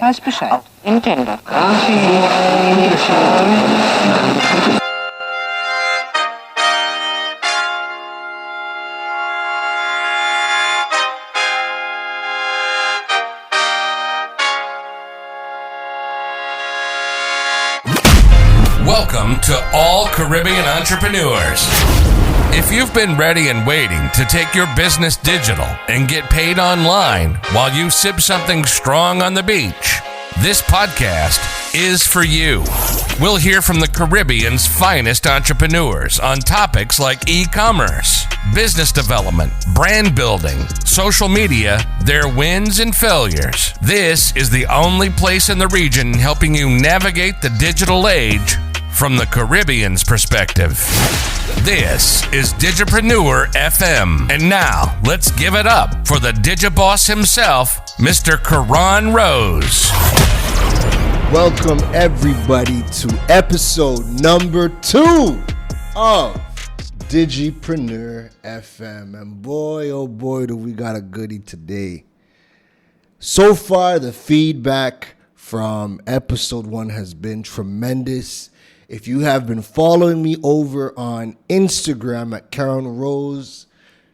Weiß Bescheid. Intendo. Welcome to all Caribbean entrepreneurs. If you've been ready and waiting to take your business digital and get paid online while you sip something strong on the beach, this podcast is for you. We'll hear from the Caribbean's finest entrepreneurs on topics like e-commerce, business development, brand building, social media, their wins and failures. This is the only place in the region helping you navigate the digital age from the Caribbean's perspective. This is Digipreneur FM. And now, let's give it up for the Digiboss himself, Mr. Karan Rose. Welcome, everybody, to episode number 2 of Digipreneur FM. And boy, oh boy, do we got a goodie today. So far, the feedback from episode 1 has been tremendous. If you have been following me over on Instagram at Karen Rose,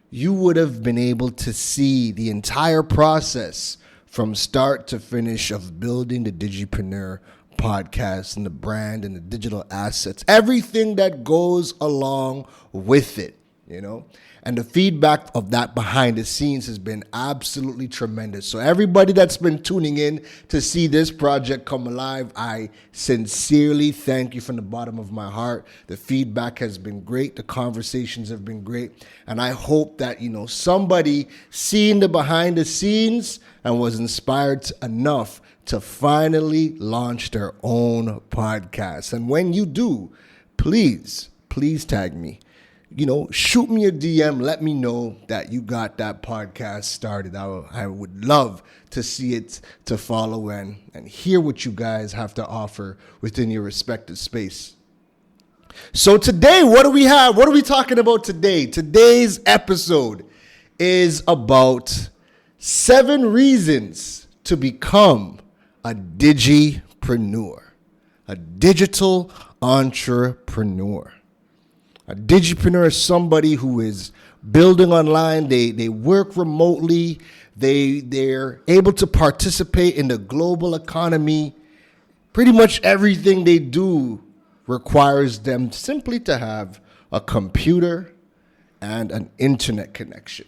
you would have been able to see the entire process from start to finish of building the Digipreneur podcast and the brand and the digital assets, everything that goes along with it, you know. And the feedback of that behind the scenes has been absolutely tremendous. So everybody that's been tuning in to see this project come alive, I sincerely thank you from the bottom of my heart. The feedback has been great. The conversations have been great. And I hope that, you know, somebody seen the behind the scenes and was inspired enough to finally launch their own podcast. And when you do, please tag me. You know, shoot me a DM. Let me know that you got that podcast started. I would love to see it, to follow and hear what you guys have to offer within your respective space. So today, what do we have? What are we talking about today? Today's episode is about 7 reasons to become a digipreneur, a digital entrepreneur. A digipreneur is somebody who is building online. They work remotely. They're able to participate in the global economy. Pretty much everything they do requires them simply to have a computer and an internet connection.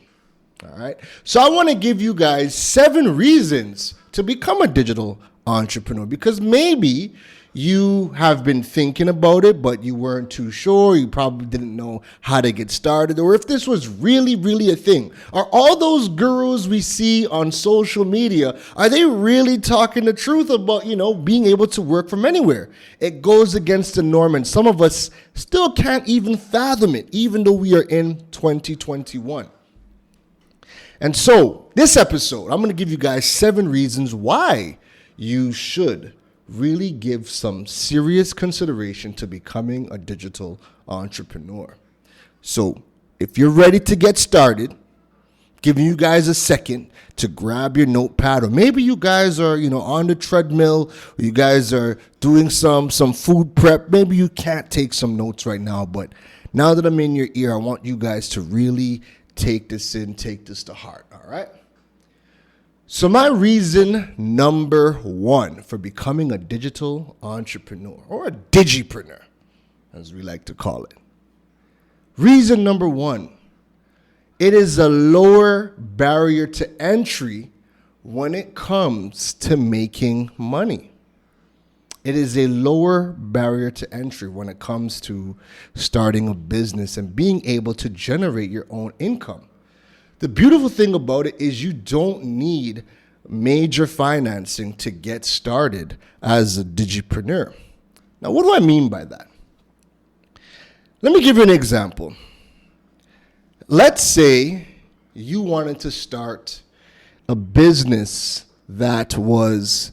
All right. So I want to give you guys 7 reasons to become a digital entrepreneur, because maybe you have been thinking about it, but you weren't too sure. You probably didn't know how to get started, or if this was really, really a thing. Are all those gurus we see on social media, are they really talking the truth about, you know, being able to work from anywhere? It goes against the norm, and some of us still can't even fathom it, even though we are in 2021. And so, this episode, I'm going to give you guys 7 reasons why you should really give some serious consideration to becoming a digital entrepreneur. So if you're ready to get started, giving you guys a second to grab your notepad, or maybe you guys are, you know, on the treadmill, or you guys are doing some food prep. Maybe you can't take some notes right now, but now that I'm in your ear, I want you guys to really take this in, take this to heart, all right? So my reason number 1 for becoming a digital entrepreneur, or a digipreneur, as we like to call it. Reason number 1, it is a lower barrier to entry when it comes to making money. It is a lower barrier to entry when it comes to starting a business and being able to generate your own income. The beautiful thing about it is you don't need major financing to get started as a digipreneur. Now, what do I mean by that? Let me give you an example. Let's say you wanted to start a business that was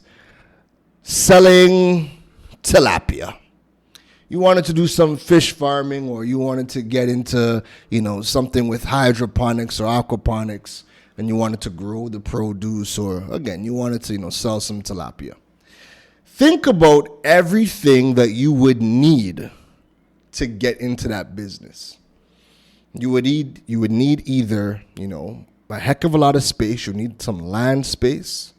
selling tilapia. You wanted to do some fish farming, or you wanted to get into, you know, something with hydroponics or aquaponics, and you wanted to grow the produce, or again, you wanted to, you know, sell some tilapia. think about everything that you would need to get into that business. You would need either, a heck of a lot of space. You need some land space.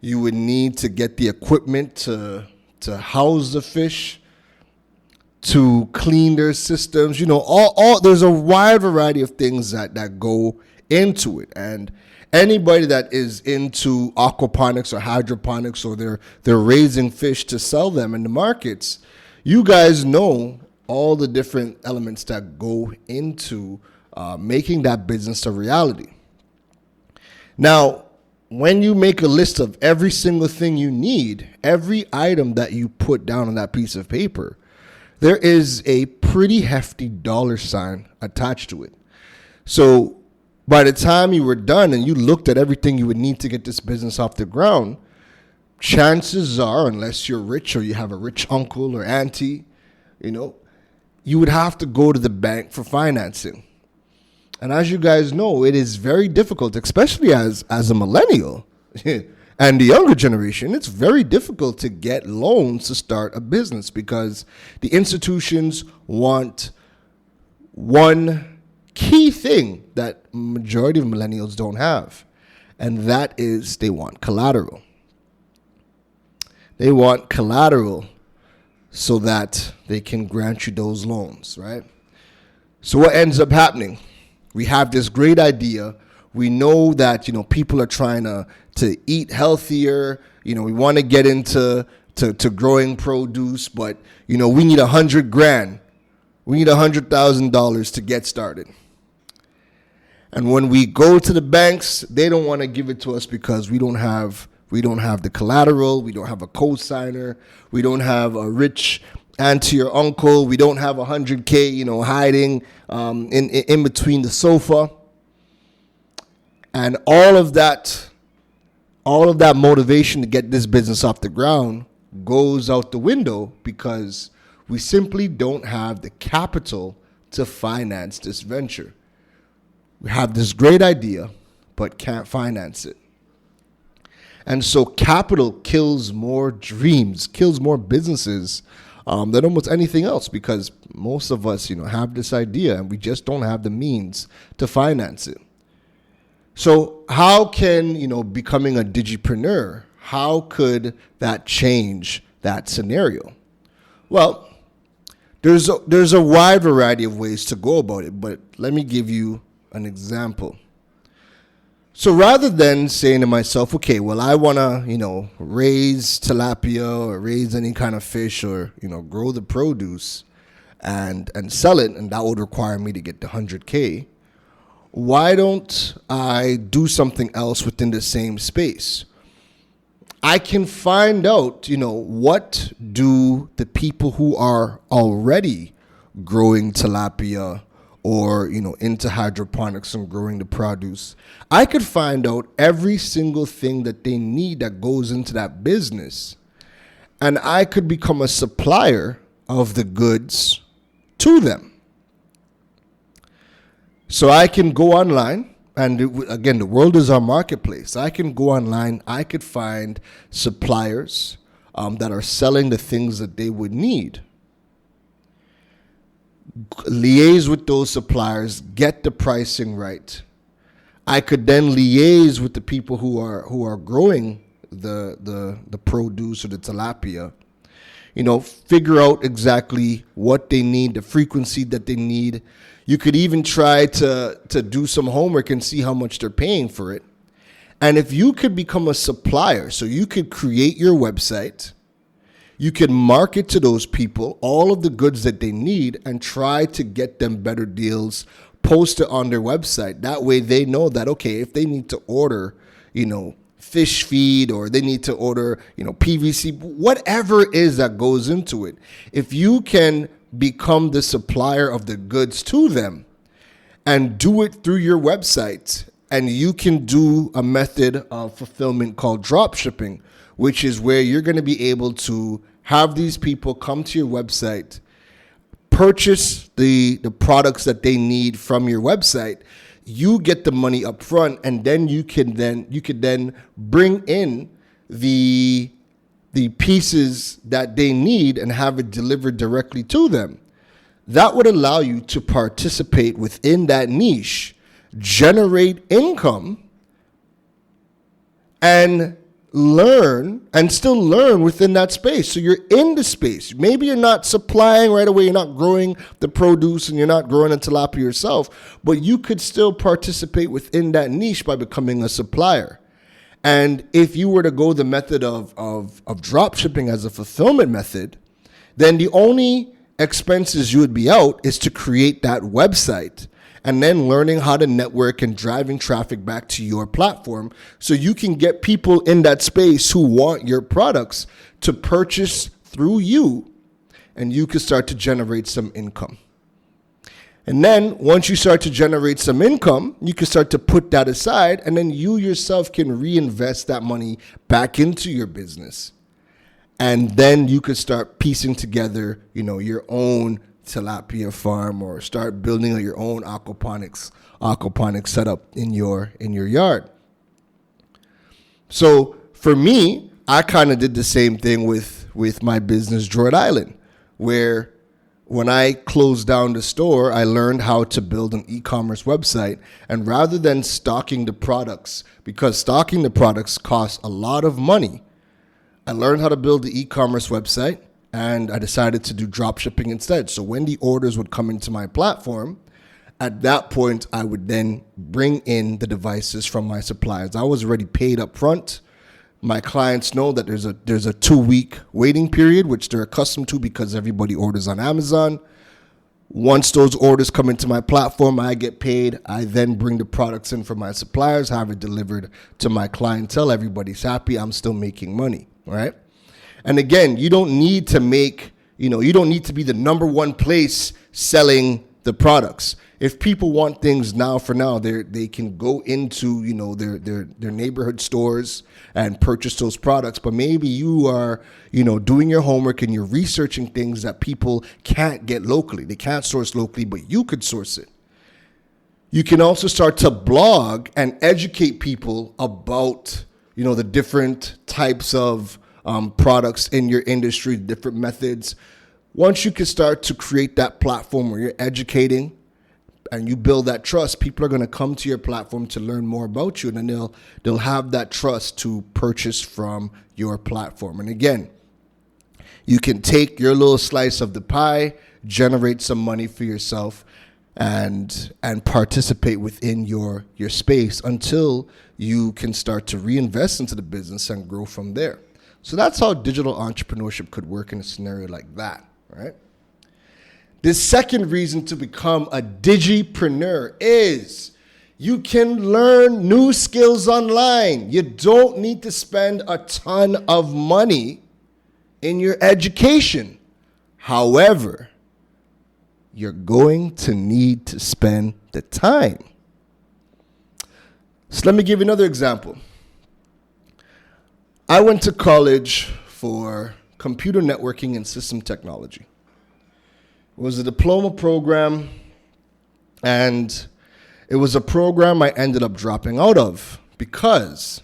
You would need to get the equipment to house the fish, to clean their systems. There's a wide variety of things that go into it. And anybody that is into aquaponics or hydroponics, or they're raising fish to sell them in the markets, you guys know all the different elements that go into making that business a reality. Now, when you make a list of every single thing you need, every item that you put down on that piece of paper, there is a pretty hefty dollar sign attached to it. So by the time you were done and you looked at everything you would need to get this business off the ground, chances are, unless you're rich or you have a rich uncle or auntie, you would have to go to the bank for financing. And as you guys know, it is very difficult, especially as a millennial and the younger generation. It's very difficult to get loans to start a business because the institutions want one key thing that majority of millennials don't have, and that is they want collateral. They want collateral so that they can grant you those loans, right? So what ends up happening? We have this great idea. We know that, people are trying to eat healthier. We want to get into growing produce, but, we need $100,000. We need $100,000 to get started. And when we go to the banks, they don't want to give it to us because we don't have the collateral. We don't have a co-signer. We don't have a rich auntie or uncle. We don't have $100K, hiding in between the sofa. And all of that motivation to get this business off the ground goes out the window because we simply don't have the capital to finance this venture. We have this great idea, but can't finance it. And so capital kills more dreams, kills more businesses than almost anything else, because most of us, have this idea and we just don't have the means to finance it. So how can, becoming a digipreneur, how could that change that scenario? Well, there's a wide variety of ways to go about it, but let me give you an example. So rather than saying to myself, okay, well, I want to, raise tilapia or raise any kind of fish or, grow the produce and sell it, and that would require me to get the $100K, why don't I do something else within the same space? I can find out, what do the people who are already growing tilapia or, into hydroponics and growing the produce. I could find out every single thing that they need that goes into that business. And I could become a supplier of the goods to them. So I can go online, and again, the world is our marketplace. I can go online, I could find suppliers that are selling the things that they would need. Liaise with those suppliers, get the pricing right. I could then liaise with the people who are growing the produce or the tilapia. Figure out exactly what they need, the frequency that they need. You could even try to do some homework and see how much they're paying for it. And if you could become a supplier, so you could create your website, you can market to those people all of the goods that they need and try to get them better deals, post it on their website. That way they know that, okay, if they need to order, fish feed, or they need to order, PVC, whatever it is that goes into it, if you can become the supplier of the goods to them and do it through your website, and you can do a method of fulfillment called drop shipping, which is where you're going to be able to have these people come to your website, purchase the products that they need from your website. You get the money up front, and then you could then bring in the the pieces that they need and have it delivered directly to them. That would allow you to participate within that niche, generate income, and still learn within that space. So you're in the space. Maybe you're not supplying right away, you're not growing the produce and you're not growing a tilapia yourself, but you could still participate within that niche by becoming a supplier. And if you were to go the method of drop shipping as a fulfillment method, then the only expenses you would be out is to create that website and then learning how to network and driving traffic back to your platform so you can get people in that space who want your products to purchase through you, and you can start to generate some income. And then once you start to generate some income, you can start to put that aside, and then you yourself can reinvest that money back into your business. And then you could start piecing together, your own tilapia farm, or start building your own aquaponics setup in your yard. So for me, I kind of did the same thing with my business, Droid Island, where when I closed down the store, I learned how to build an e-commerce website. And rather than stocking the products, because stocking the products costs a lot of money, I learned how to build the e-commerce website, and I decided to do drop shipping instead. So when the orders would come into my platform, at that point, I would then bring in the devices from my suppliers. I was already paid up front. My clients know that there's a 2-week waiting period, which they're accustomed to because everybody orders on Amazon. Once those orders come into my platform, I get paid. I then bring the products in from my suppliers, have it delivered to my clientele. Everybody's happy. I'm still making money, right? And again, you don't need to you don't need to be the number one place selling the products. If people want things now for now, they can go into, their neighborhood stores and purchase those products. But maybe you are, doing your homework and you're researching things that people can't get locally. They can't source locally, but you could source it. You can also start to blog and educate people about, the different types of products in your industry, different methods. Once you can start to create that platform where you're educating and you build that trust, people are going to come to your platform to learn more about you, and then they'll have that trust to purchase from your platform. And again, you can take your little slice of the pie, generate some money for yourself, and participate within your space until you can start to reinvest into the business and grow from there. So that's how digital entrepreneurship could work in a scenario like that, right? The second reason to become a digipreneur is you can learn new skills online. You don't need to spend a ton of money in your education. However, you're going to need to spend the time. So let me give you another example. I went to college for computer networking and system technology. It was a diploma program, and it was a program I ended up dropping out of because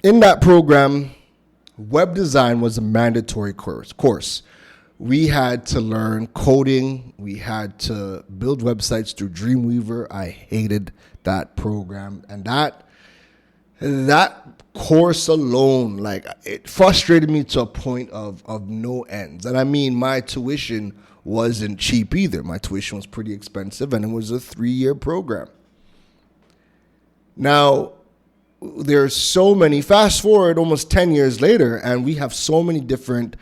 in that program, web design was a mandatory course. We had to learn coding. We had to build websites through Dreamweaver. I hated that program, and that course alone, it frustrated me to a point of no ends. And I mean, my tuition wasn't cheap either. My tuition was pretty expensive, and it was a 3-year program. Now, there's so many, fast forward almost 10 years later, and we have so many different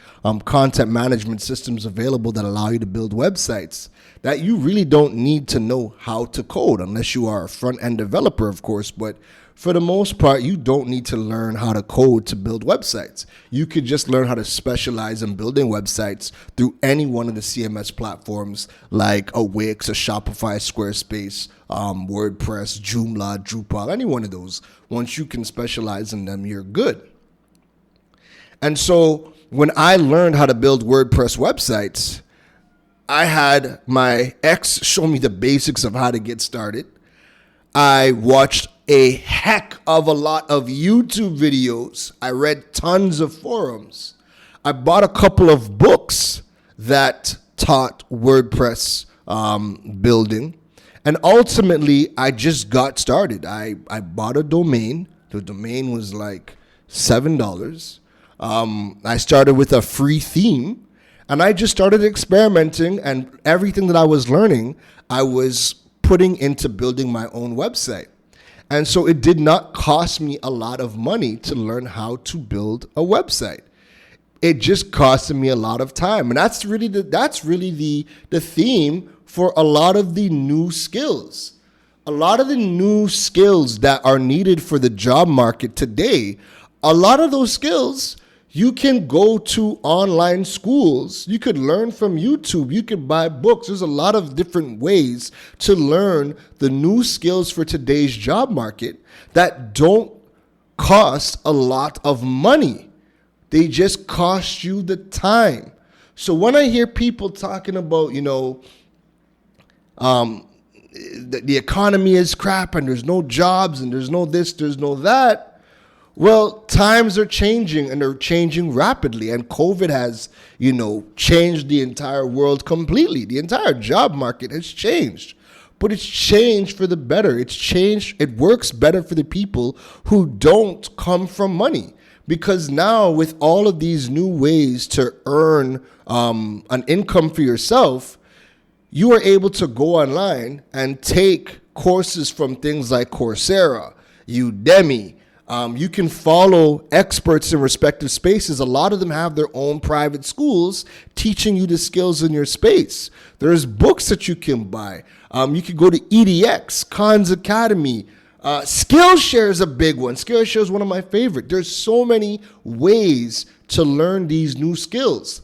content management systems available that allow you to build websites that you really don't need to know how to code unless you are a front-end developer, of course. But for the most part, you don't need to learn how to code to build websites. You could just learn how to specialize in building websites through any one of the CMS platforms like a Wix, a Shopify, Squarespace, WordPress, Joomla, Drupal, any one of those. Once you can specialize in them, you're good. And so when I learned how to build WordPress websites, I had my ex show me the basics of how to get started. I watched a heck of a lot of YouTube videos. I read tons of forums. I bought a couple of books that taught WordPress building. And ultimately, I just got started. I bought a domain. The domain was like $7. I started with a free theme. And I just started experimenting. And everything that I was learning, I was putting into building my own website. And so it did not cost me a lot of money to learn how to build a website. It just costed me a lot of time. And that's really the theme for a lot of the new skills. A lot of the new skills that are needed for the job market today, a lot of those skills, you can go to online schools. You could learn from YouTube. You could buy books. There's a lot of different ways to learn the new skills for today's job market that don't cost a lot of money. They just cost you the time. So when I hear people talking about, the economy is crap and there's no jobs and there's no this, there's no that. Well, times are changing and they're changing rapidly. And COVID has, changed the entire world completely. The entire job market has changed. But it's changed for the better. It's changed. It works better for the people who don't come from money. Because now with all of these new ways to earn an income for yourself, you are able to go online and take courses from things like Coursera, Udemy. You can follow experts in respective spaces. A lot of them have their own private schools teaching you the skills in your space. There's books that you can buy. You can go to EDX, Khan's Academy. Skillshare is a big one. Skillshare is one of my favorite. There's so many ways to learn these new skills.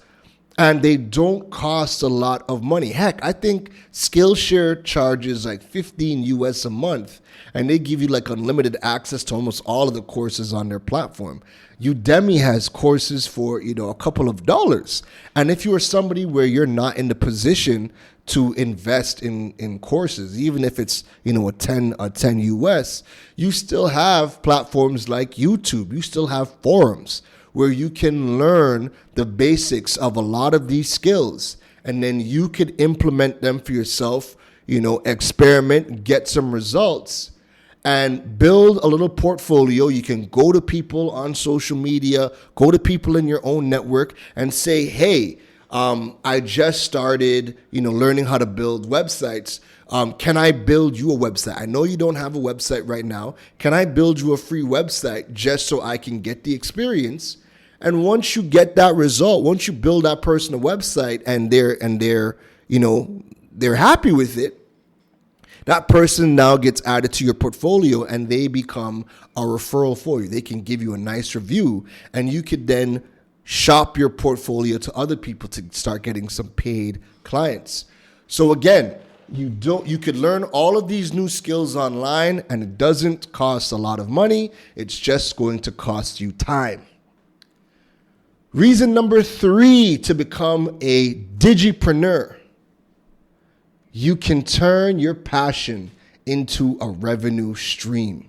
And they don't cost a lot of money. Heck, I think Skillshare charges like $15 US a month, and they give you like unlimited access to almost all of the courses on their platform. Udemy has courses for, a couple of dollars. And if you are somebody where you're not in the position to invest in courses, even if it's, a 10 US, you still have platforms like YouTube. You still have forums where you can learn the basics of a lot of these skills, and then you could implement them for yourself, experiment, get some results, and build a little portfolio. You can go to people on social media, go to people in your own network and say, hey, I just started, learning how to build websites. Can I build you a website? I know you don't have a website right now. Can I build you a free website just so I can get the experience? And once you get that result, once you build that person a website and they're happy with it, that person now gets added to your portfolio and they become a referral for you. They can give you a nice review, and you could then shop your portfolio to other people to start getting some paid clients. So again, you could learn all of these new skills online, and it doesn't cost a lot of money. It's just going to cost you time. Reason number 3 to become a digipreneur. You can turn your passion into a revenue stream.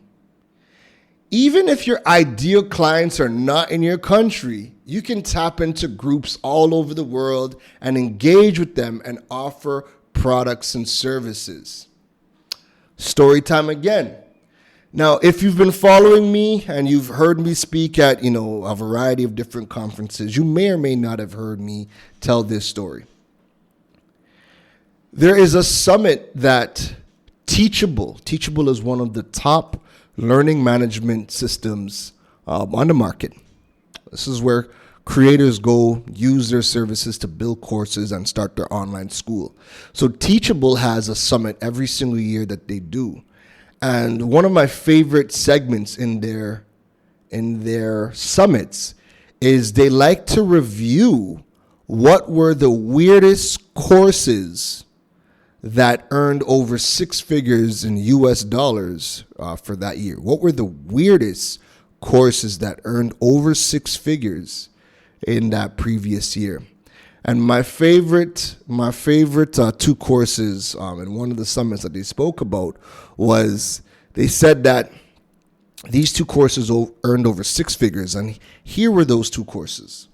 Even if your ideal clients are not in your country, you can tap into groups all over the world and engage with them and offer products and services. Story time again. Now, if you've been following me and you've heard me speak at, a variety of different conferences, you may or may not have heard me tell this story. There is a summit that Teachable is one of the top learning management systems on the market. This is where creators go use their services to build courses and start their online school. So Teachable has a summit every single year that they do. And one of my favorite segments in their summits is they like to review what were the weirdest courses that earned over 6 figures in US dollars for that year. What were the weirdest courses that earned over 6 figures in that previous year? And my favorite 2 courses in one of the summits that they spoke about was, they said that These two courses earned over six figures, and here were those two courses.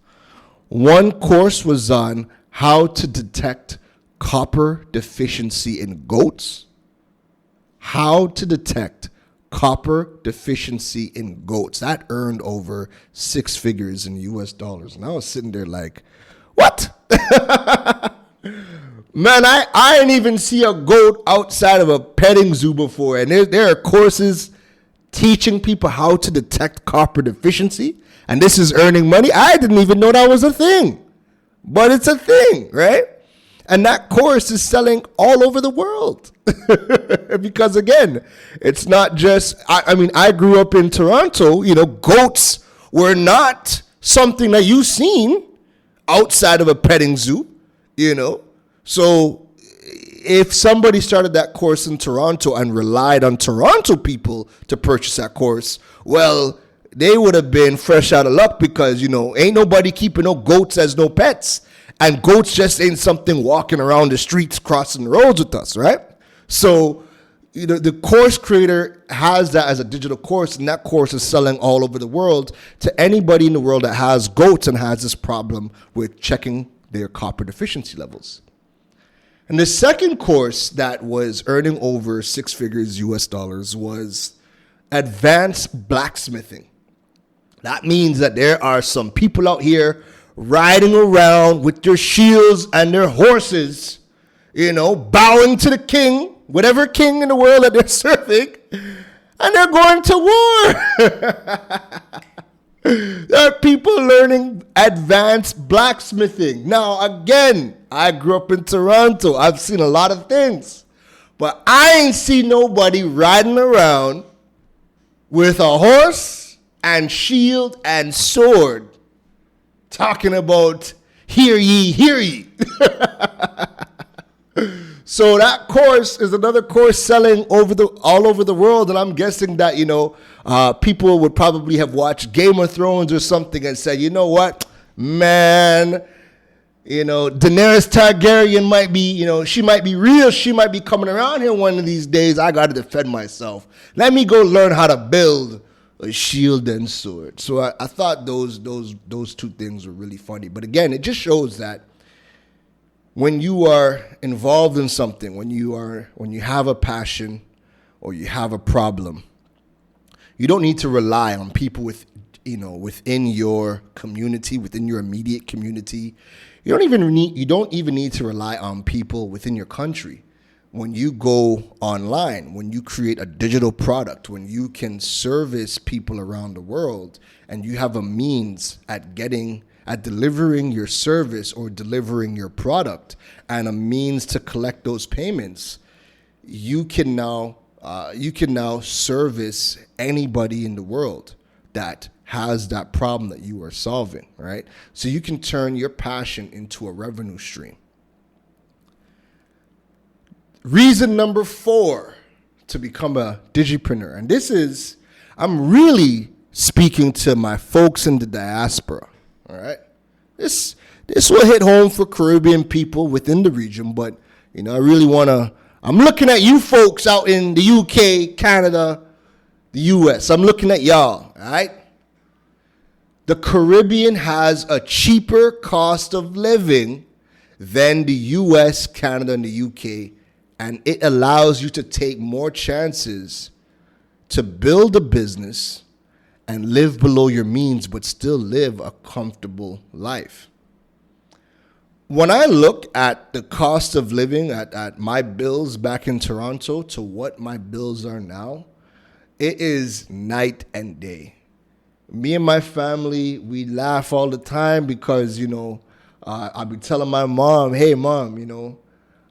One course was on how to detect copper deficiency in goats. How to detect copper deficiency in goats. That earned over six figures in US dollars. And I was sitting there like, what? Man, I didn't even see a goat outside of a petting zoo before. And there are courses teaching people how to detect copper deficiency. And this is earning money. I didn't even know that was a thing. But it's a thing, right? And that course is selling all over the world. Because again, it's not just, I mean, I grew up in Toronto, goats were not something that you've seen outside of a petting zoo, So if somebody started that course in Toronto and relied on Toronto people to purchase that course, well, they would have been fresh out of luck because, ain't nobody keeping no goats as no pets. And goats just ain't something walking around the streets, crossing the roads with us, right? So, the course creator has that as a digital course, and that course is selling all over the world to anybody in the world that has goats and has this problem with checking their copper deficiency levels. And the second course that was earning over six figures US dollars was advanced blacksmithing. That means that there are some people out here riding around with their shields and their horses, bowing to the king, whatever king in the world that they're serving, and they're going to war. There are people learning advanced blacksmithing. Now, again, I grew up in Toronto. I've seen a lot of things, but I ain't seen nobody riding around with a horse and shield and sword talking about hear ye, hear ye. So that course is another course selling all over the world, and I'm guessing that people would probably have watched Game of Thrones or something and said, you know what, man, Daenerys Targaryen might be, she might be real, she might be coming around here one of these days. I got to defend myself. Let me go learn how to build a shield and sword. So I thought those two things were really funny. But again, it just shows that when you are involved in something, when you have a passion or you have a problem, you don't need to rely on people within your community, within your immediate community. You don't even need to rely on people within your country. When you go online, when you create a digital product, when you can service people around the world, and you have a means at delivering your service or delivering your product, and a means to collect those payments, you can now service anybody in the world that has that problem that you are solving, right? So you can turn your passion into a revenue stream. Reason number 4 to become a digipreneur. And I'm really speaking to my folks in the diaspora, all right? This will hit home for Caribbean people within the region, but, I'm looking at you folks out in the UK, Canada, the US. I'm looking at y'all, all right? The Caribbean has a cheaper cost of living than the US, Canada, and the UK. And it allows you to take more chances to build a business and live below your means, but still live a comfortable life. When I look at the cost of living at my bills back in Toronto to what my bills are now, it is night and day. Me and my family, we laugh all the time because, I'll be telling my mom, hey, Mom,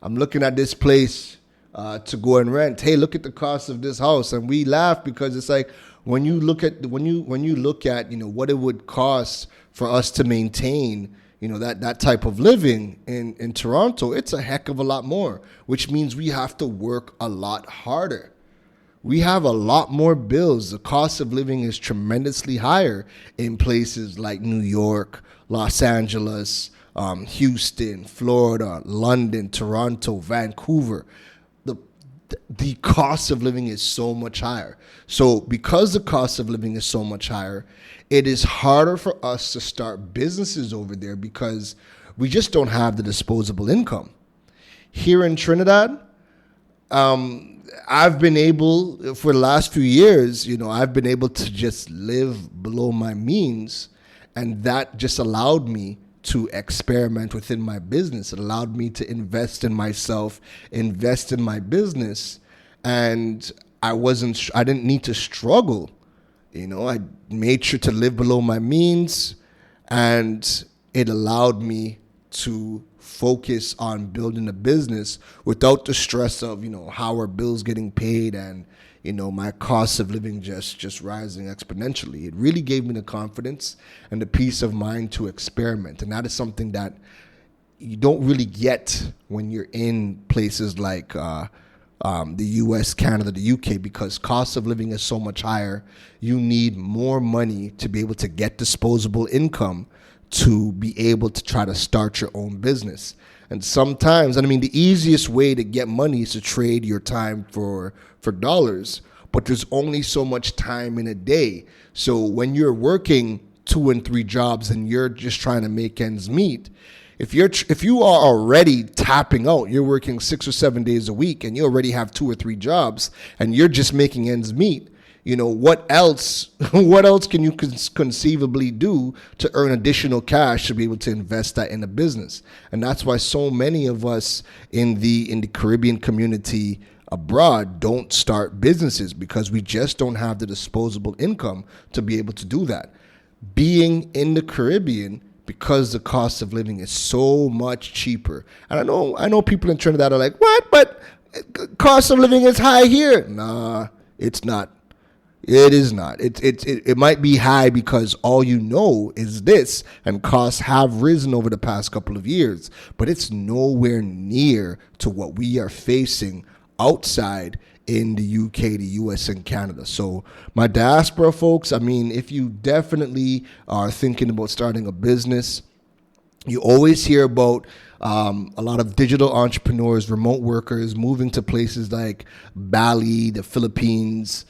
I'm looking at this place to go and rent. Hey, look at the cost of this house. And we laugh because it's like when you look at what it would cost for us to maintain that type of living in Toronto, it's a heck of a lot more, which means we have to work a lot harder. We have a lot more bills. The cost of living is tremendously higher in places like New York, Los Angeles, Houston, Florida, London, Toronto, Vancouver. the cost of living is so much higher. So because the cost of living is so much higher, it is harder for us to start businesses over there because we just don't have the disposable income. Here in Trinidad, I've been able, for the last few years, I've been able to just live below my means, and that just allowed me to experiment within my business. It allowed me to invest in myself, invest in my business, and I didn't need to struggle. I made sure to live below my means, and it allowed me to focus on building a business without the stress of, how are bills getting paid and, my cost of living just rising exponentially. It really gave me the confidence and the peace of mind to experiment. And that is something that you don't really get when you're in places like the US, Canada, the UK, because cost of living is so much higher. You need more money to be able to get disposable income to be able to try to start your own business. And sometimes, the easiest way to get money is to trade your time for dollars, but there's only so much time in a day. So when you're working 2 and 3 jobs and you're just trying to make ends meet, if you are already tapping out, you're working 6 or 7 days a week and you already have 2 or 3 jobs and you're just making ends meet, what else can you conceivably do to earn additional cash to be able to invest that in a business? And that's why so many of us in the Caribbean community abroad don't start businesses, because we just don't have the disposable income to be able to do that. Being in the Caribbean, because the cost of living is so much cheaper. And I know people in Trinidad are like, what? But cost of living is high here. Nah, it's not. It is not. It might be high because all you know is this, and costs have risen over the past couple of years, but it's nowhere near to what we are facing outside in the UK, the US, and Canada. So my diaspora folks, if you definitely are thinking about starting a business, you always hear about a lot of digital entrepreneurs, remote workers moving to places like Bali, the Philippines,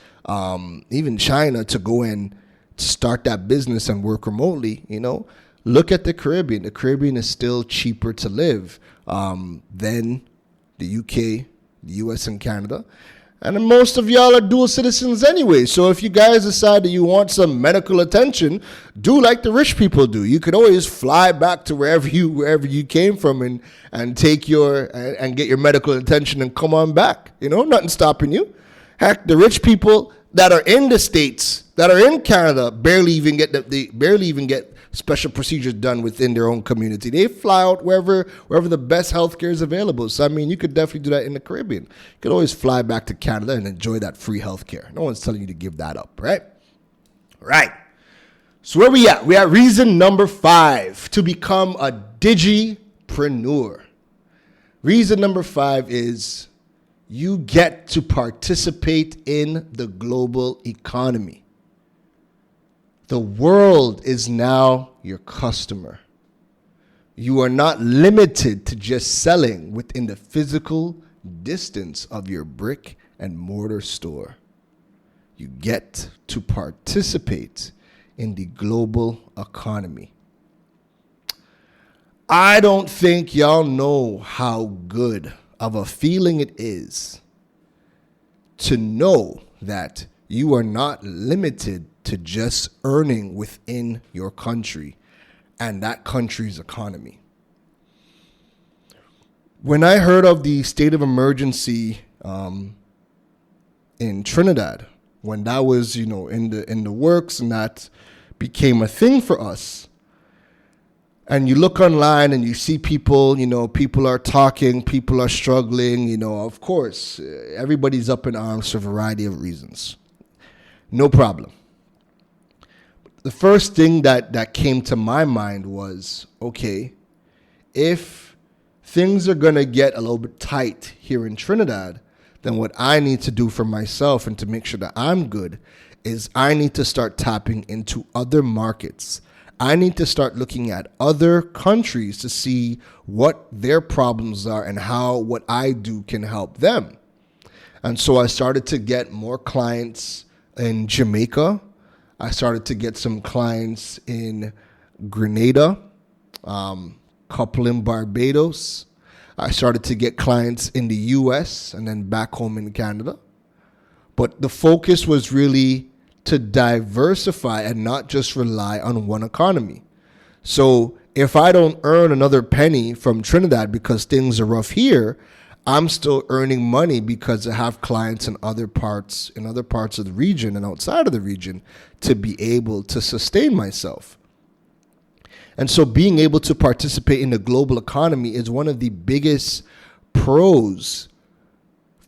even China, to go and start that business and work remotely. Look at the Caribbean. The Caribbean is still cheaper to live than the UK, the US, and Canada. And most of y'all are dual citizens anyway. So if you guys decide that you want some medical attention, do like the rich people do. You could always fly back to wherever you came from and take and get your medical attention and come on back. Nothing stopping you. Heck, the rich people that are in the States, that are in Canada, barely even get special procedures done within their own community. They fly out wherever the best healthcare is available. So, you could definitely do that in the Caribbean. You could always fly back to Canada and enjoy that free healthcare. No one's telling you to give that up, right? Right. So where we at? We at reason number 5 to become a digipreneur. Reason number 5 is you get to participate in the global economy. The world is now your customer. You are not limited to just selling within the physical distance of your brick and mortar store. You get to participate in the global economy. I don't think y'all know how good of a feeling it is to know that you are not limited to just earning within your country and that country's economy. When I heard of the state of emergency in Trinidad, when that was, in the works and that became a thing for us, and you look online and you see people, people are talking, people are struggling, of course, everybody's up in arms for a variety of reasons. No problem. The first thing that came to my mind was, okay, if things are going to get a little bit tight here in Trinidad, then what I need to do for myself and to make sure that I'm good is I need to start tapping into other markets. I need to start looking at other countries to see what their problems are and how what I do can help them. And so I started to get more clients in Jamaica. I started to get some clients in Grenada, couple in Barbados. I started to get clients in the US and then back home in Canada. But the focus was really to diversify and not just rely on one economy. So if I don't earn another penny from Trinidad because things are rough here, I'm still earning money because I have clients in other parts of the region and outside of the region to be able to sustain myself. And so being able to participate in the global economy is one of the biggest pros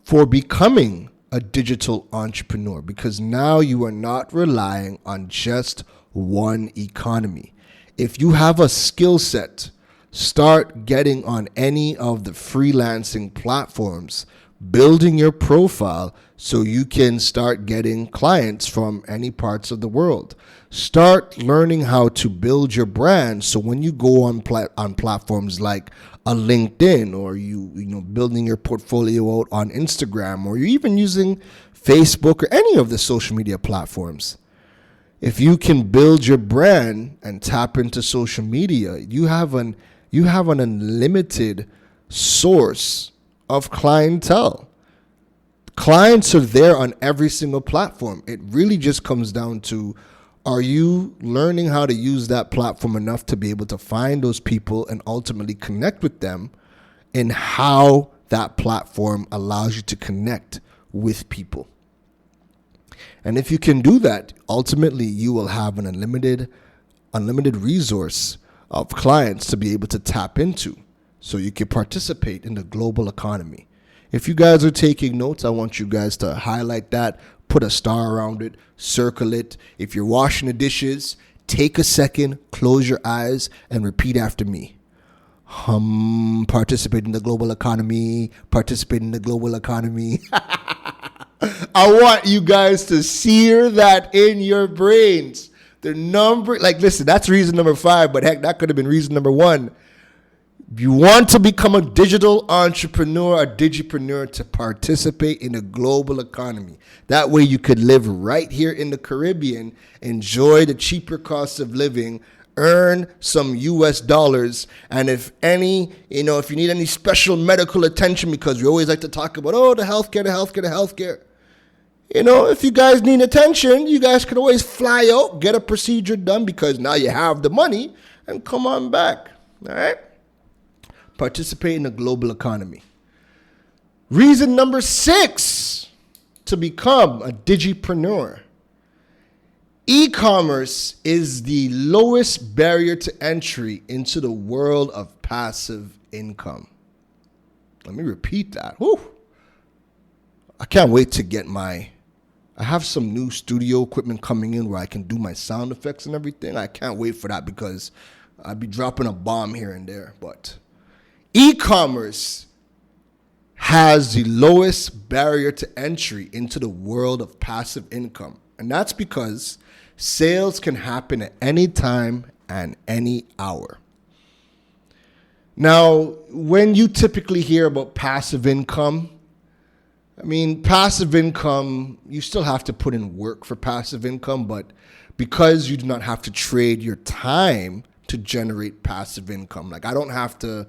for becoming a digital entrepreneur, because now you are not relying on just one economy. If you have a skill set, start getting on any of the freelancing platforms, building your profile so you can start getting clients from any parts of the world. Start learning how to build your brand so when you go on platforms like a LinkedIn, or you building your portfolio out on Instagram, or you're even using Facebook or any of the social media platforms. If you can build your brand and tap into social media, you have an unlimited source of clientele. Clients are there on every single platform. It really just comes down to, are you learning how to use that platform enough to be able to find those people and ultimately connect with them, and how that platform allows you to connect with people. And if you can do that, ultimately you will have an unlimited resource of clients to be able to tap into so you can participate in the global economy. If you guys are taking notes, I want you guys to highlight that, put a star around it, circle it. If you're washing the dishes, take a second, close your eyes, and repeat after me. Participate in the global economy, participate in the global economy. I want you guys to sear that in your brains. Listen, that's reason number 5, but heck, that could have been reason number 1. You want to become a digital entrepreneur, a digipreneur, to participate in the global economy. That way you could live right here in the Caribbean, enjoy the cheaper cost of living, earn some US dollars, and if you need any special medical attention, because we always like to talk about, the healthcare. If you guys need attention, you guys can always fly out, get a procedure done, because now you have the money, and come on back. All right? Participate in the global economy. Reason number 6 to become a digipreneur. E-commerce is the lowest barrier to entry into the world of passive income. Let me repeat that. Woo. I can't wait to I have some new studio equipment coming in where I can do my sound effects and everything. I can't wait for that, because I'd be dropping a bomb here and there. But e-commerce has the lowest barrier to entry into the world of passive income. And that's because sales can happen at any time and any hour. Now, when you typically hear about passive income, passive income, you still have to put in work for passive income, but because you do not have to trade your time to generate passive income, like I don't have to,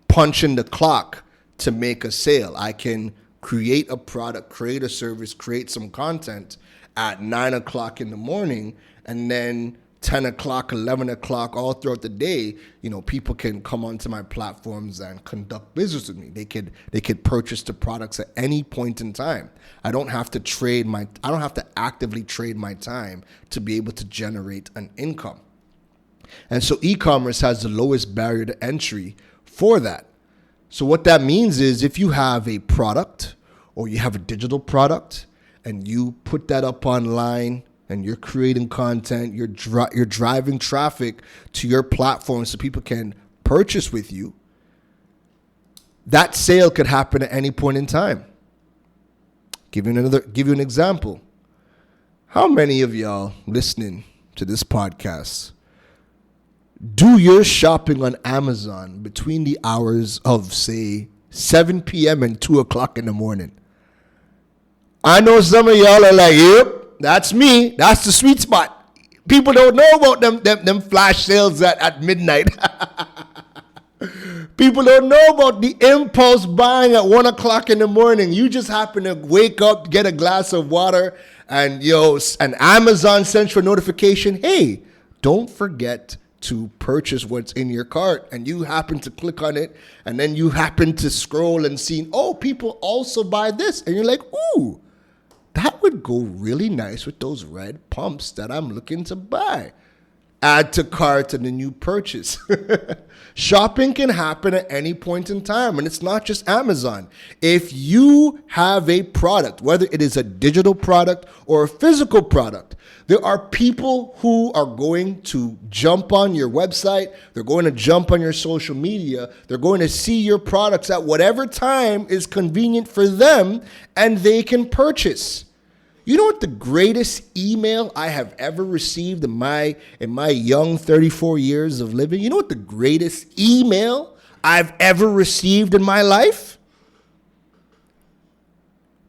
punch in the clock to make a sale. I can create a product, create a service, create some content at 9 o'clock in the morning, and then 10 o'clock, 11 o'clock, all throughout the day, people can come onto my platforms and conduct business with me. They could purchase the products at any point in time. I don't have to actively trade my time to be able to generate an income. And so e-commerce has the lowest barrier to entry for that. So what that means is, if you have a product or you have a digital product and you put that up online, and you're creating content, you're driving traffic to your platform so people can purchase with you, that sale could happen at any point in time. Give you an example. How many of y'all listening to this podcast do your shopping on Amazon between the hours of, say, 7 p.m. and 2 o'clock in the morning. I know some of y'all are like, yep, that's me. That's the sweet spot. People don't know about them flash sales at midnight. People don't know about the impulse buying at 1 o'clock in the morning. You just happen to wake up, get a glass of water, and an Amazon sends you a notification. Hey, don't forget to purchase what's in your cart. And you happen to click on it, and then you happen to scroll and see, oh, people also buy this. And you're like, ooh, that would go really nice with those red pumps that I'm looking to buy. Add to cart and then you purchase. Shopping can happen at any point in time, and it's not just Amazon. If you have a product, whether it is a digital product or a physical product, there are people who are going to jump on your website. They're going to jump on your social media. They're going to see your products at whatever time is convenient for them, and they can purchase. You know what the greatest email I have ever received in my young 34 years of living? You know what the greatest email I've ever received in my life?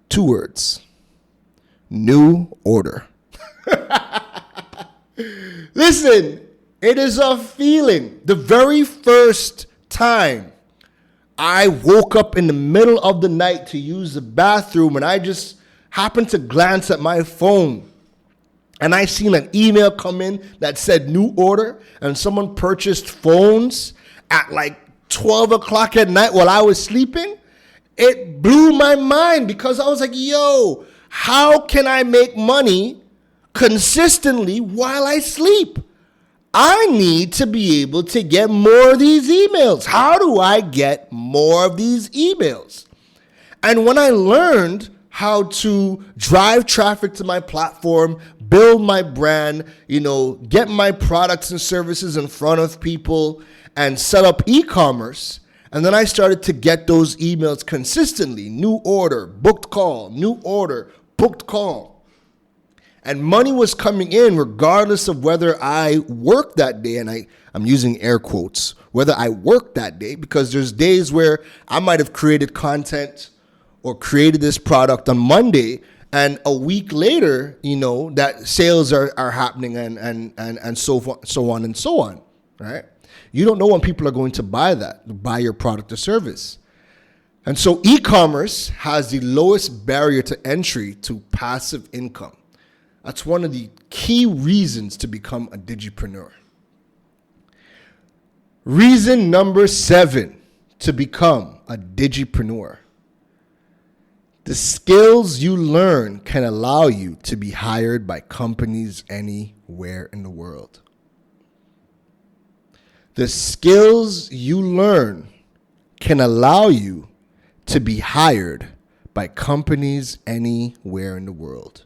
2 words. New order. Listen, it is a feeling. The very first time I woke up in the middle of the night to use the bathroom, and I just happened to glance at my phone, and I seen an email come in that said new order, and someone purchased phones at like 12 o'clock at night while I was sleeping. It blew my mind because I was like, yo, how can I make money consistently while I sleep? I need to be able to get more of these emails. How do I get more of these emails? And when I learned how to drive traffic to my platform, build my brand, get my products and services in front of people, and set up e-commerce. And then I started to get those emails consistently. New order, booked call, new order, booked call. And money was coming in regardless of whether I worked that day, and I'm using air quotes, whether I worked that day, because there's days where I might have created content or created this product on Monday, and a week later, that sales are happening and so on and so on, right? You don't know when people are going to buy your product or service. And so e-commerce has the lowest barrier to entry to passive income. That's one of the key reasons to become a digipreneur. Reason number 7 to become a digipreneur. The skills you learn can allow you to be hired by companies anywhere in the world. The skills you learn can allow you to be hired by companies anywhere in the world.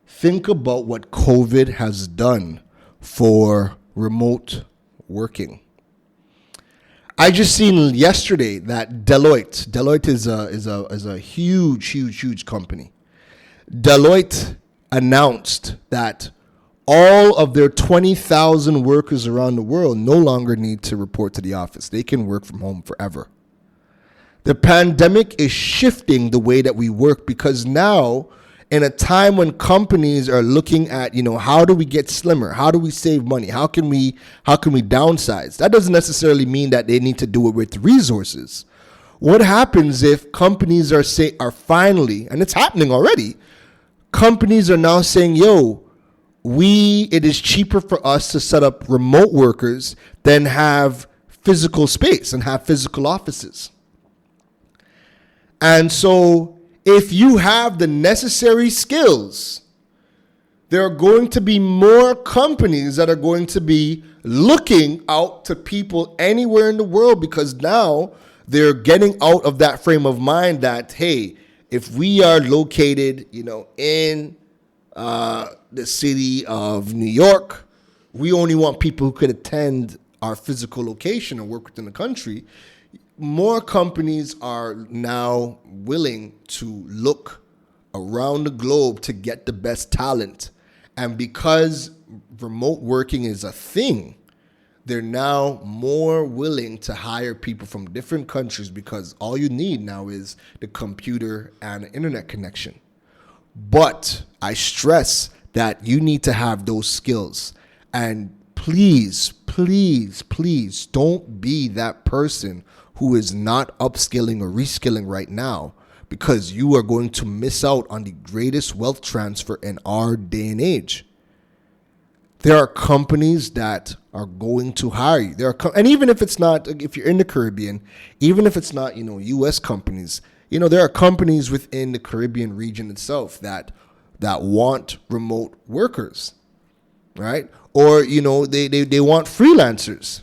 Think about what COVID has done for remote working. I just seen yesterday that Deloitte is a huge company. Deloitte announced that all of their 20,000 workers around the world no longer need to report to the office. They can work from home forever. The pandemic is shifting the way that we work, because now, in a time when companies are looking at, how do we get slimmer? How do we save money? How can we downsize? That doesn't necessarily mean that they need to do it with resources. What happens if companies are finally, and it's happening already, companies are now saying, it is cheaper for us to set up remote workers than have physical space and have physical offices. And so if you have the necessary skills, there are going to be more companies that are going to be looking out to people anywhere in the world, because now they're getting out of that frame of mind that, hey, if we are located, in the city of New York, we only want people who could attend our physical location and work within the country. More companies are now willing to look around the globe to get the best talent. And because remote working is a thing, they're now more willing to hire people from different countries because all you need now is the computer and an internet connection. But I stress that you need to have those skills. And please, please, please don't be that person who is not upskilling or reskilling right now, because you are going to miss out on the greatest wealth transfer in our day and age. There are companies that are going to hire you. And even if it's not, if you're in the Caribbean, even if it's not, U.S. companies, there are companies within the Caribbean region itself that want remote workers, right? Or, they want freelancers.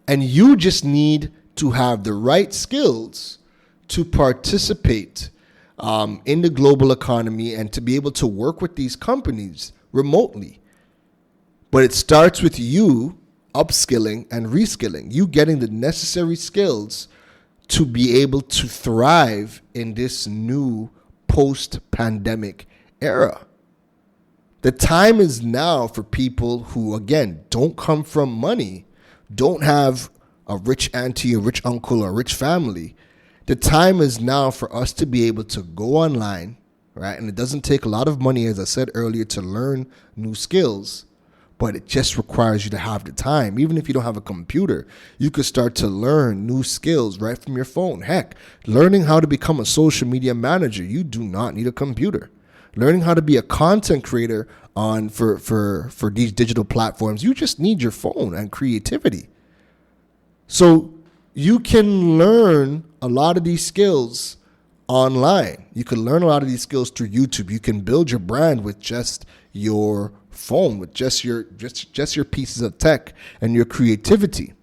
And you just need to have the right skills to participate in the global economy and to be able to work with these companies remotely. But it starts with you upskilling and reskilling, you getting the necessary skills to be able to thrive in this new post-pandemic era. The time is now for people who, again, don't come from money, don't have a rich auntie, a rich uncle, or a rich family. The time is now for us to be able to go online, right? And it doesn't take a lot of money, as I said earlier, to learn new skills. But it just requires you to have the time. Even if you don't have a computer, you could start to learn new skills right from your phone. Heck, learning how to become a social media manager, you do not need a computer. Learning how to be a content creator for these digital platforms, you just need your phone and creativity. So you can learn a lot of these skills online. You can learn a lot of these skills through YouTube. You can build your brand with just your phone, with just your pieces of tech and your creativity.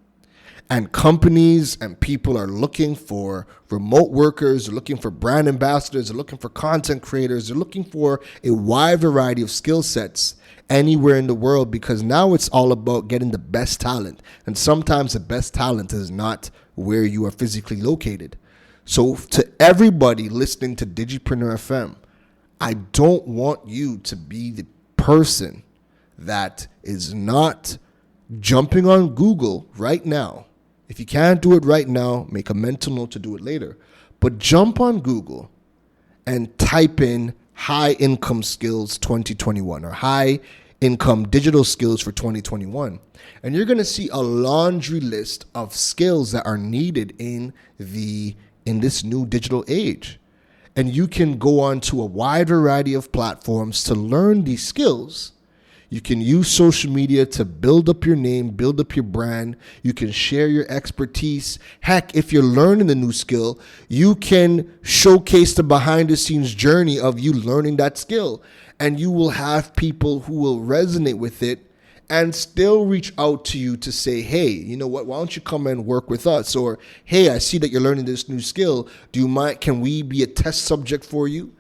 And companies and people are looking for remote workers, they're looking for brand ambassadors, they're looking for content creators, they're looking for a wide variety of skill sets anywhere in the world, because now it's all about getting the best talent. And sometimes the best talent is not where you are physically located. So to everybody listening to Digipreneur FM, I don't want you to be the person that is not jumping on Google right now. If you can't do it right now, make a mental note to do it later. But jump on Google and type in high income skills 2021 or high income digital skills for 2021. And you're going to see a laundry list of skills that are needed in this new digital age. And you can go on to a wide variety of platforms to learn these skills. You can use social media to build up your name, build up your brand. You can share your expertise. Heck, if you're learning the new skill, you can showcase the behind the scenes journey of you learning that skill. And you will have people who will resonate with it and still reach out to you to say, hey, you know what, why don't you come and work with us? Or, hey, I see that you're learning this new skill. Do you mind, can we be a test subject for you?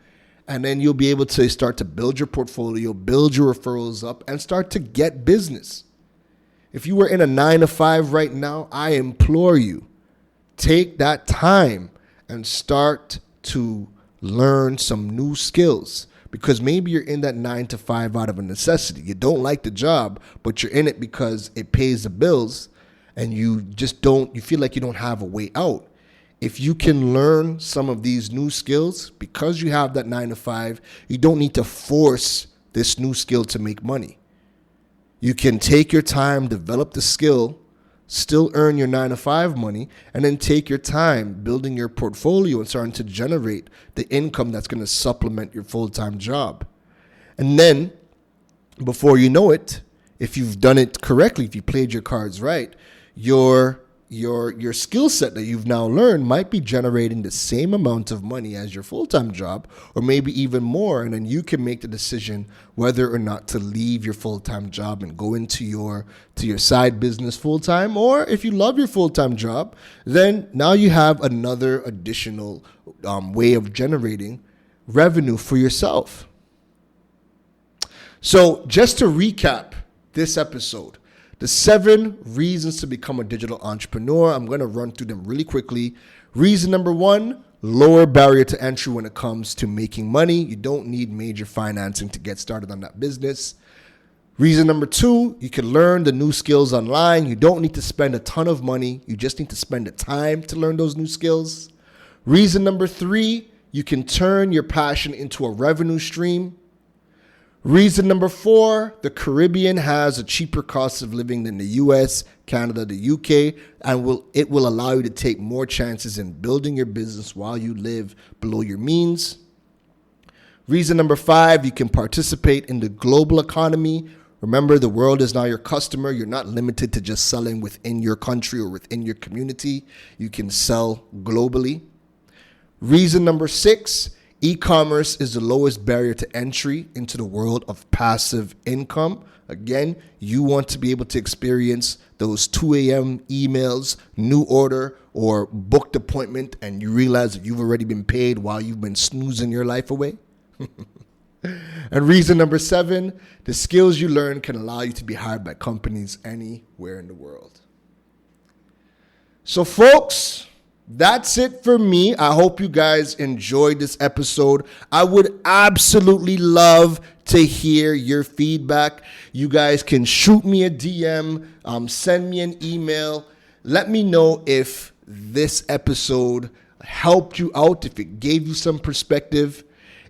And then you'll be able to start to build your portfolio, build your referrals up, and start to get business. If you were in a 9-to-5 right now, I implore you, take that time and start to learn some new skills. Because maybe you're in that 9-to-5 out of a necessity. You don't like the job, but you're in it because it pays the bills, and you feel like you don't have a way out. If you can learn some of these new skills, because you have that 9-to-5, you don't need to force this new skill to make money. You can take your time, develop the skill, still earn your 9-to-5 money, and then take your time building your portfolio and starting to generate the income that's going to supplement your full-time job. And then, before you know it, if you've done it correctly, if you played your cards right, your skill set that you've now learned might be generating the same amount of money as your full-time job, or maybe even more. And then you can make the decision whether or not to leave your full-time job and go into your side business full-time. Or if you love your full-time job, then now you have another additional way of generating revenue for yourself. So just to recap this episode, the 7 reasons to become a digital entrepreneur. I'm going to run through them really quickly. Reason number 1, lower barrier to entry when it comes to making money. You don't need major financing to get started on that business. Reason number 2, you can learn the new skills online. You don't need to spend a ton of money. You just need to spend the time to learn those new skills. Reason number 3, you can turn your passion into a revenue stream. Reason number 4, the Caribbean has a cheaper cost of living than the US, Canada, the UK, and it will allow you to take more chances in building your business while you live below your means. Reason number 5, you can participate in the global economy. Remember, the world is now your customer. You're not limited to just selling within your country or within your community. You can sell globally. Reason number 6, e-commerce is the lowest barrier to entry into the world of passive income. Again, you want to be able to experience those 2 a.m. emails, new order, or booked appointment, and you realize that you've already been paid while you've been snoozing your life away. And reason number 7, the skills you learn can allow you to be hired by companies anywhere in the world. So folks, that's it for me. I hope you guys enjoyed this episode. I would absolutely love to hear your feedback. You guys can shoot me a DM, send me an email. Let me know if this episode helped you out, if it gave you some perspective.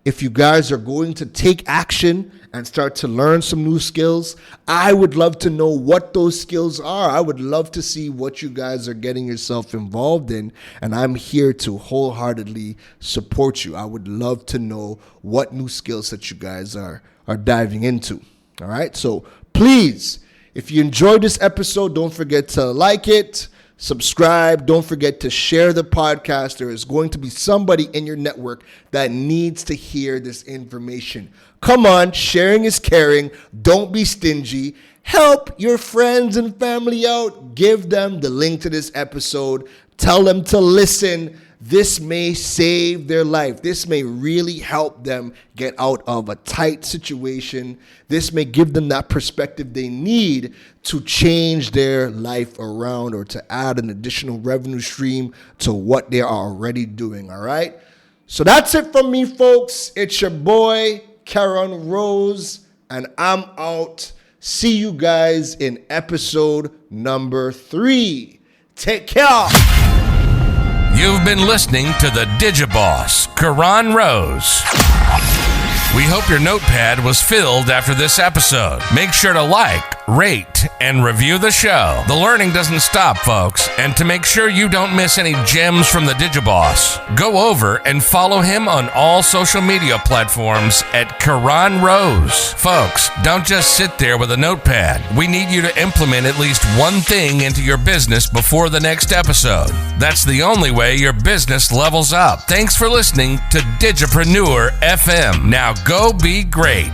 If you guys are going to take action and start to learn some new skills, I would love to know what those skills are. I would love to see what you guys are getting yourself involved in, and I'm here to wholeheartedly support you. I would love to know what new skills that you guys are diving into. All right, so please, if you enjoyed this episode, don't forget to like it, subscribe. Don't forget to share the podcast. There is going to be somebody in your network that needs to hear this information. Come on, sharing is caring. Don't be stingy. Help your friends and family out. Give them the link to this episode. Tell them to listen. This may save their life. This may really help them get out of a tight situation. This may give them that perspective they need to change their life around or to add an additional revenue stream to what they are already doing, all right? So that's it from me, folks. It's your boy, Karen Rose, and I'm out. See you guys in episode number 3. Take care. You've been listening to the Digiboss, Karan Rose. We hope your notepad was filled after this episode. Make sure to like, rate, and review the show. The learning doesn't stop, folks. And to make sure you don't miss any gems from the Digiboss, go over and follow him on all social media platforms at Karan Rose. Folks, don't just sit there with a notepad. We need you to implement at least one thing into your business before the next episode. That's the only way your business levels up. Thanks for listening to Digipreneur FM. Now go be great.